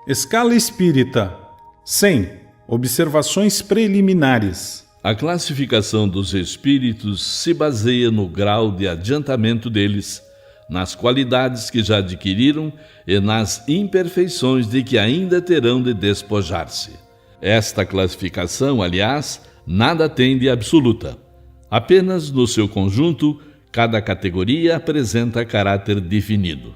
Escala espírita 100. Observações preliminares. A classificação dos espíritos se baseia no grau de adiantamento deles, nas qualidades que já adquiriram e nas imperfeições de que ainda terão de despojar-se. Esta classificação, aliás, nada tem de absoluta. Apenas no seu conjunto, cada categoria apresenta caráter definido.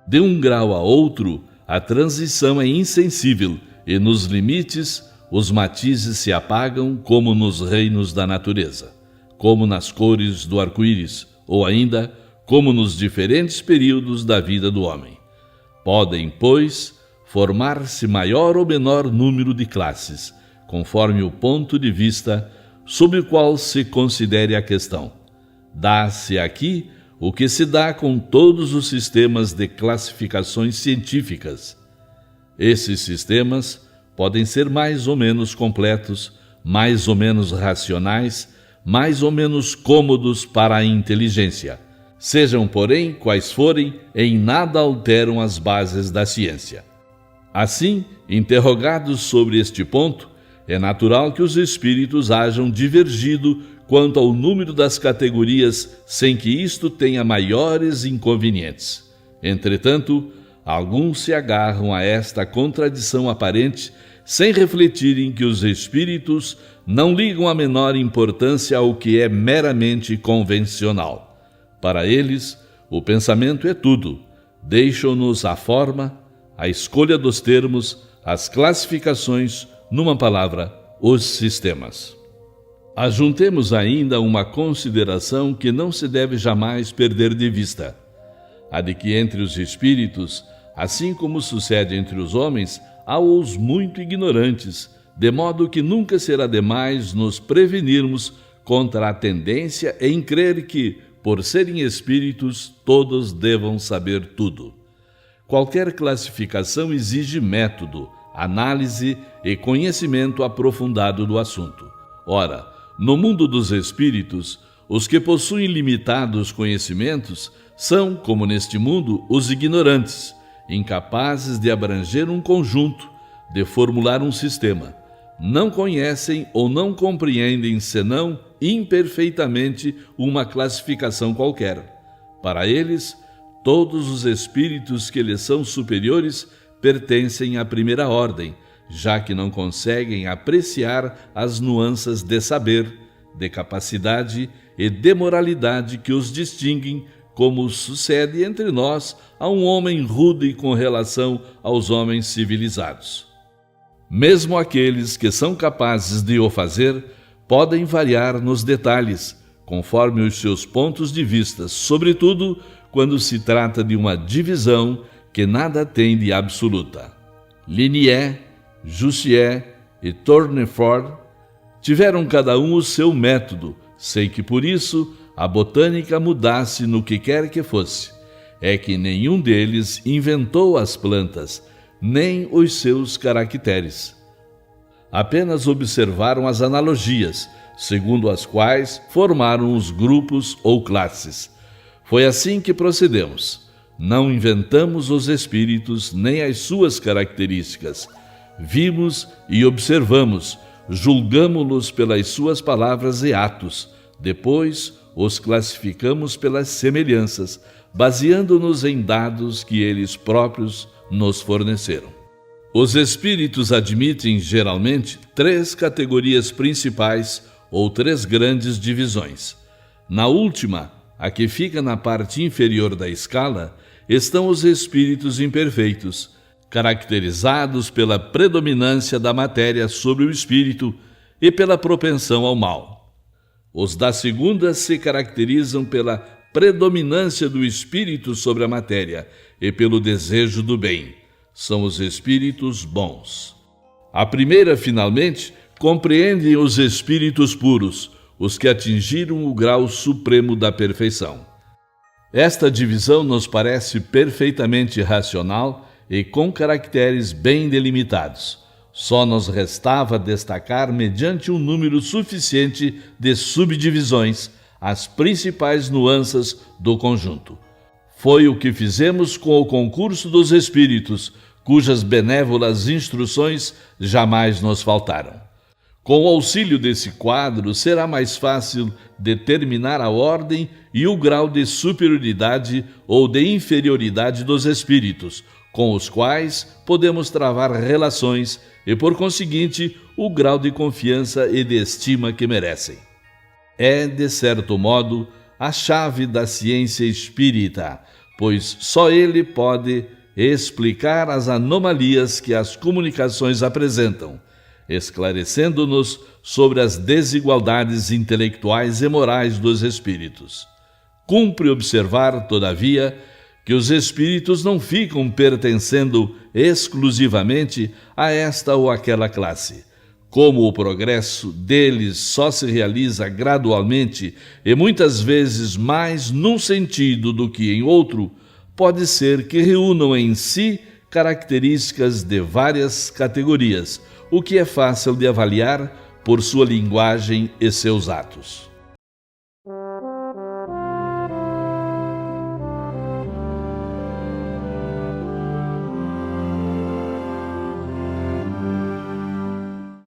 De um grau a outro, a transição é insensível e nos limites, os matizes se apagam como nos reinos da natureza, como nas cores do arco-íris, ou ainda como nos diferentes períodos da vida do homem. Podem, pois, formar-se maior ou menor número de classes, conforme o ponto de vista sob o qual se considere a questão. Dá-se aqui o que se dá com todos os sistemas de classificações científicas. Esses sistemas podem ser mais ou menos completos, mais ou menos racionais, mais ou menos cômodos para a inteligência. Sejam, porém, quais forem, em nada alteram as bases da ciência. Assim, interrogados sobre este ponto, é natural que os espíritos hajam divergido quanto ao número das categorias sem que isto tenha maiores inconvenientes. Entretanto, alguns se agarram a esta contradição aparente sem refletirem que os espíritos não ligam a menor importância ao que é meramente convencional. Para eles, o pensamento é tudo. Deixam-nos a forma, a escolha dos termos, as classificações, numa palavra, os sistemas. Ajuntemos ainda uma consideração que não se deve jamais perder de vista: a de que entre os espíritos, assim como sucede entre os homens, há os muito ignorantes, de modo que nunca será demais nos prevenirmos contra a tendência em crer que, por serem espíritos, todos devam saber tudo. Qualquer classificação exige método, análise e conhecimento aprofundado do assunto. Ora, no mundo dos espíritos, os que possuem limitados conhecimentos são, como neste mundo, os ignorantes, incapazes de abranger um conjunto, de formular um sistema. Não conhecem ou não compreendem, senão imperfeitamente, uma classificação qualquer. Para eles, todos os espíritos que lhes são superiores pertencem à primeira ordem, já que não conseguem apreciar as nuances de saber, de capacidade e de moralidade que os distinguem, como sucede entre nós a um homem rude com relação aos homens civilizados. Mesmo aqueles que são capazes de o fazer podem variar nos detalhes, conforme os seus pontos de vista, sobretudo quando se trata de uma divisão que nada tem de absoluta. Linné, Jussieu e Tournefort tiveram cada um o seu método, sem que por isso a botânica mudasse no que quer que fosse. É que nenhum deles inventou as plantas, nem os seus caracteres. Apenas observaram as analogias, segundo as quais formaram os grupos ou classes. Foi assim que procedemos. Não inventamos os espíritos nem as suas características. Vimos e observamos, julgamo-los pelas suas palavras e atos. Depois, os classificamos pelas semelhanças, baseando-nos em dados que eles próprios nos forneceram. Os espíritos admitem, geralmente, 3 categorias principais ou 3 grandes divisões. Na última, a que fica na parte inferior da escala, estão os espíritos imperfeitos, caracterizados pela predominância da matéria sobre o espírito e pela propensão ao mal. Os da segunda se caracterizam pela predominância do espírito sobre a matéria e pelo desejo do bem. São os espíritos bons. A primeira, finalmente, compreende os espíritos puros, os que atingiram o grau supremo da perfeição. Esta divisão nos parece perfeitamente racional e com caracteres bem delimitados. Só nos restava destacar, mediante um número suficiente de subdivisões, as principais nuances do conjunto. Foi o que fizemos com o concurso dos espíritos, cujas benévolas instruções jamais nos faltaram. Com o auxílio desse quadro, será mais fácil determinar a ordem e o grau de superioridade ou de inferioridade dos espíritos, com os quais podemos travar relações e, por conseguinte, o grau de confiança e de estima que merecem. É, de certo modo, a chave da ciência espírita, pois só ele pode explicar as anomalias que as comunicações apresentam, esclarecendo-nos sobre as desigualdades intelectuais e morais dos espíritos. Cumpre observar, todavia, que os espíritos não ficam pertencendo exclusivamente a esta ou aquela classe. Como o progresso deles só se realiza gradualmente e muitas vezes mais num sentido do que em outro, pode ser que reúnam em si características de várias categorias, o que é fácil de avaliar por sua linguagem e seus atos.